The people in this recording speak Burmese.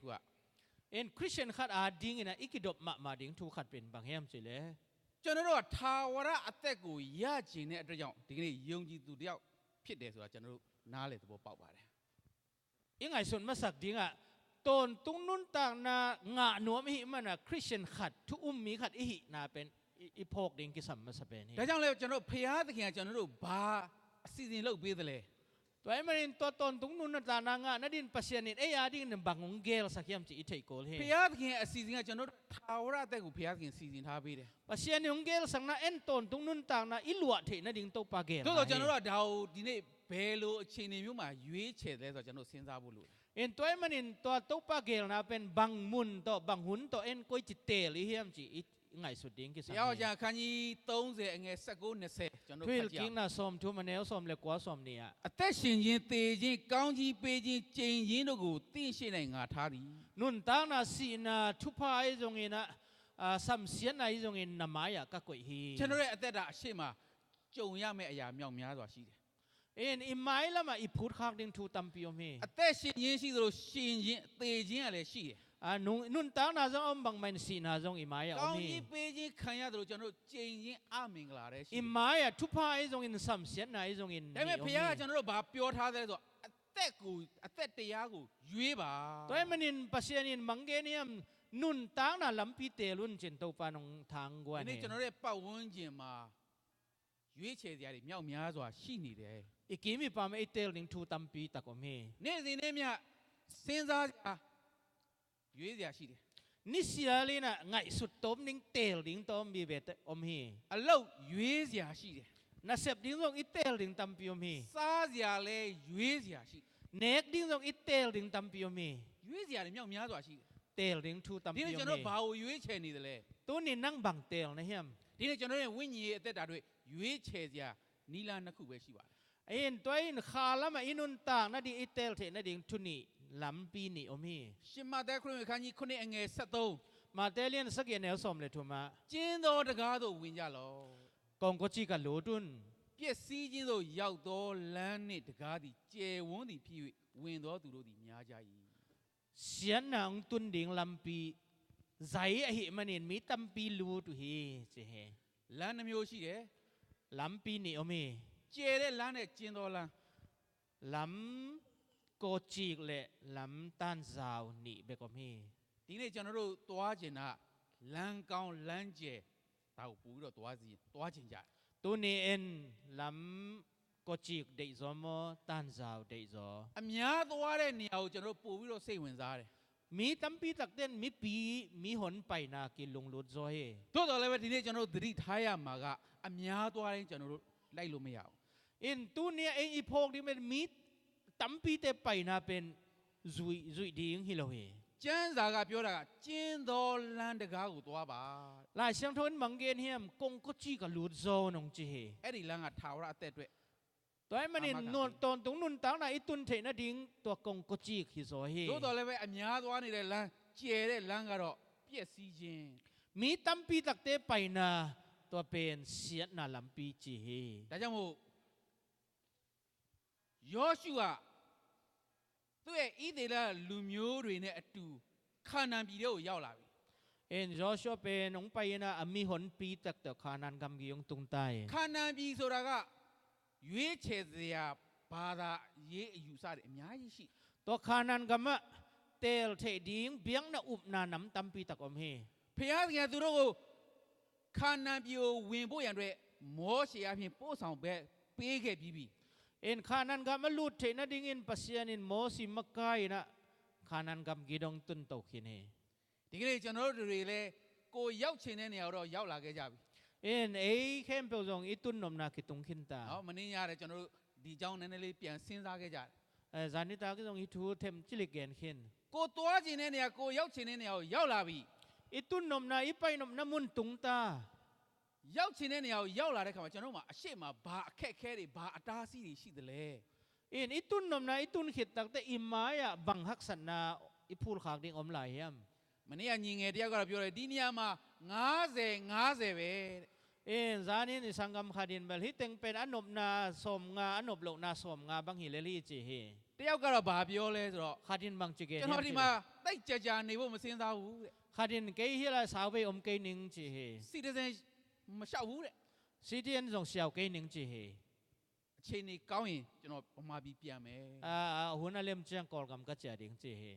ခုက in Christian ขัดอาดิ้งนะอีกดบมาดิ้งทุกขัดเป็นบางแห่งสิเลยကျွန်တော်တို့ကထာဝရအသက်ကိုရကျင်တဲ့အတွက်ကြောင့်ဒီကနေ့ယုံကြည်သူတယောက်ဖြစ်တယ်ဆိုတာကျွန်တော်တို့နားလည်သဘောပေါက်ပါတယ်ยังไงส่วนมาสักดิ้งอ่ะตอนตรงนู้นต่างนางะหนวมหิมันนะคริสเตียนขัดทุกมีขัดอีหินาเป็นอีพกดิ้งกิสัมมาสเปนี่ဒါကြောင့်လေကျွန်တော်ဖျားသခင်ကကျွန်တော်တို့ဘာအစီအစဉ်လုပ်ပေးသလဲตัวไอ้มันตัวตนตรงนู้นต่างนางะนั่นดินปัสยานินอาดิ้งนึงบางงเกลสักยามจีอิทธิโกลเฮဖျားသခင်အစီအစဉ်ကကျွန်တော်တို့ထာဝရအသက်ကိုဖျားသခင်စီစဉ်ထားပေးတယ်ปัสยานิงเกลสังนะเอ็นตนตรงนู้นต่างนะอิลวะเทนั่นดิ้งโตปาเกลတို့တော့ကျွန်တော်တို့ကဒါကိုဒီနေ့ဘယ်လိုအခြေအနေမျိုးမှာရွေးချယ်လဲဆိုတော့ကျွန်တော်စဉ်းစားဖို့လိုတယ်เอ็นตัวไอ้มันตัวโตปาเกลนะเป็นบางมุนตัวบางหุนตัวเอ็นก้อยจิตเตลิเฮียมจีไงสุดดิ้งกิสัมဘုရားကျမ်းခန်းကြီး30အငယ်19 20ကျွန်တော်ทวิลတို့ဖတ်ကြกิ้ง ည့် น่ะสมทุมันเนลสมเล็กกว่าสมเนี่ย အသက်ရှင်ခြင်းသေခြင်းကောင်းကြီးပေးခြင်းကျင့်ခြင်းတို့ကိုသိရှိနိုင်ငါထားသည်นุนตางน่ะสีน่ะทุพายจงอินะสัมเสียนไอจงอินนามายะกะกวยฮีကျွန်တော်ရဲ့အသက်တာအရှိမကြုံရမယ့်အရာမြောက်များစွာရှိတယ်เอ็นอิไมละมาอีพูดคักดิ้งทูตัมปิโอเมအသက်ရှင်ခြင်းရှိသလိုရှင်ခြင်းသေခြင်းကလည်းရှိတယ်นุนตางน่ะจงอมบังมันสีน่ะจงอิมายะကောင်းကြီးပေးခြင်းခံရသလိုကျွန်တော်တို့ကျင့်ခြင်းအမင်္ဂလာလည်းရှိอิมายะทุพายจงอินสัมเสียนไอจงอินဒါပေမဲ့ဘုရားကကျွန်တော်တို့ဘာပြောထားသလဲဆိုတော့အသက်တရားကိုရွေးပါตัวไอ้มันอินปัสยานินมังเกเนียมนุนตางน่ะลัมปีเตลุนจินโตปานงทางกว่าဒီနေ့เนี่ยကျွန်တော်တို့ပတ်ဝန်းကျင်မှာရွေးချယ်စရာတွေမြောက်များစွာရှိနေတယ်อีกีมีปามไอเตลดิ้งทูตัมปีตะกอเมနေ့စဉ်နဲ့မြစဉ်းစားစရာရွေးစရာရှိတယ်นิสิยาลีน่ะไงสุดต้มดิ้งเตลดิ้งต้มบีเบตอมฮี အလုတ်ရွေးစရာရှိတယ်น่ะเสพดิ้งจงอีเตลดิ้งตัมปีอมฮี စားစရာလည်းရွေးစရာရှိတယ်เนกดิ้งจงอีเตลดิ้งตัมปีอมฮี ရွေးစရာတွေမြောက်များစွာရှိတယ်เตลดิ้งทูตัม ဒီ ปี နေ့ อ ကျွန် ม တော် ฮี ဘာကိုရွေးချယ်နေသလဲ ตัวนี้นั่งบังเตลนะเฮียม ဒီနေ့ကျွန်တော်ရဲ့ဝိညာဉ်ရဲ့အသက်တာတွေရွေးချယ်စရာနီလာနှစ်ခုပဲရှိပါတယ်เอ็นตัวอินคาละมาอินุนต่างน่ะดิอีเตลเทน่ะดิ้งทุนีลัมปีนี่อมฮี ရှင်မသက်ခရစ်ဝင်ခန်းကြီး9အငယ်73มาเตเลียนสักเยเนลสมเลยทุมา ကျင်းသောတကားသို့ဝင်ကြလော กองก็จีกันโลดุน ပျက်စီးခြင်းသို့ရောက်သောလမ်းနှင့်တကားသည်ကျယ်ဝန်းသည်ဖြစ်၍ဝင်သောသူတို့သည်များကြ၏เสียนนางตุนดิ้งลัมปีใจอหิมันอินมีตัมปีลูตุฮีเจเฮ လမ်းနှမျိုးရှိတယ်ลัมปีนี่อมฮี ကျယ်တဲ့လမ်းနဲ့ကျင်းသောလမ်းลัมโกจีกเลลัมตันซาวนี่เบกอมฮี ဒီနေ့ကျွန်တော်တို့သွားကျင်တာလမ်းကောင်းလမ်းကျယ်ဒါကိုပို့ပြီးတော့သွားကျင်ကြတယ်ตัวนี้เอ็นลัมโกจีกเดยซอมตันซาวเดยซอ အများသွားတဲ့နေရာကိုကျွန်တော်တို့ပို့ပြီးတော့စိတ်ဝင်စားတယ်มีตัมปีตักเต้นมีปีมีหนไปนากิลุงลุดซอเฮ သို့တော်လည်းပဲဒီနေ့ကျွန်တော်တို့သတိထားရမှာကအများသွားတိုင်းကျွန်တော်တို့လိုက်လို့မရဘူးเอ็นตัวนี้เอ็นอีพกที่มันมีตัมปีเตไปนาเป็นซุยดิ้งฮิโลเฮ ကျမ်းစာကပြောတာကကျင်းသောလမ်းတကားကိုသွားပါ หลายเสียงทนมังเกนเฮียมกงก็จีกับลุดซอนงจีเฮ အဲ့ဒီလမ်းကထာဝရအသက်အတွက် ตัวไอ้มันนี่นนตอนตรงนุนต่างน่ะอีตุนเทน่ะดิ้งตัวกงก็จีฮิซอเฮ သို့တော်လည်းပဲအများသွားနေတဲ့လမ်းကျယ်တဲ့လမ်းကတော့ပျက်စီးခြင်း มีตัมปีตักเตไปนาตัวเป็นเสียนาลัมปีจีเฮ ဒါကြောင့်မို့ယောရှုကသူ့ရဲ့ဣသေလလူမျိုးတွေနဲ့အတူခါနာန်ပြည်တွေကိုရောက်လာပြီ เอ็นจอชัวเป็นองไปนะมีหนปีตักแต่ขานันกำกิยงตุงไต ခါနာန်ပြည်ဆိုတာကရွေးချယ်စရာဘာသာရေးအယူဆတွေအများကြီးရှိ ตัวขานันกำมะเตลเทดิ้งเบียงนะอุบนาน้ำตัมปีตักอมเฮ ဖျားသခင်သူတို့ကိုခါနာန်ပြည်ကိုဝင်ဖို့ရန်အတွက်မောရှေအပြင်ပို့ဆောင်ပေးခဲ့ပြီးပြီ เอ็นขานันกำมะลุดเทนะดิ้งอินปัสยานินโมสิมกายนะขานันกำกิดงตุนโตขินเฮ ဒီကနေ့ကျွန်တော်တို့တွေလည်းကိုရောက်ချင်တဲ့နေရာတော့ရောက်လာခဲ့ကြပြီ เอ็นเอเข้มเปลงอีตุนนมนาคิตุงขินตา နော်မင်းရတယ်ကျွန်တော်တို့ဒီเจ้าနည်းနည်းလေးပြန်စဉ်းစားခဲ့ကြတယ် จานิตาก็ต้องอีทูเทมจิลิเกนขิน ကိုသွားချင်တဲ့နေရာကိုရောက်ချင်တဲ့နေရာကိုရောက်လာပြီ อีตุนนมนาอีไปนมนามุนตุงตา ရောက်ချင်တဲ့နေရာကိုရောက်လာတဲ့ခါမှာကျွန်တော်တို့မှာအရှိမဘာအခက်ခဲတွေဘာအတားအဆီးတွေရှိသလဲ เอ็นอีตุนนมนาอีตุนขิดตักแต่อิมายะบังฮักสันนาอีพูลขากดิ้งอมลายยม မနေ့ကညီငယ်တယောက်ကတော့ပြောတယ်ဒီနေရာမှာ50ပဲတဲ့ เอ็นจานินสังกัมขาดินเบลฮิตเต็งเป็นอนบนาสมงาอนบโลนาสมงาบังฮิเลลีจีเฮ တယောက်ကတော့ဘာပြောလဲဆိုတော့ ขาดินบังจิเกน ကျွန်တော်ဒီမှာ တိတ်ကြကြနေဖို့မစင်စားဘူးတဲ့ Kadin kay hila sawe kay ning chi he. စီတဇင်မလျှောက်ဘူးတဲ့ Citizen zong xiao kay ning chi he. အချိန်နေကောင်းရင်ကျွန်တော်ဗမာပြည်ပြန်မယ် Huna lem chang kol kam ka cha ding chi he.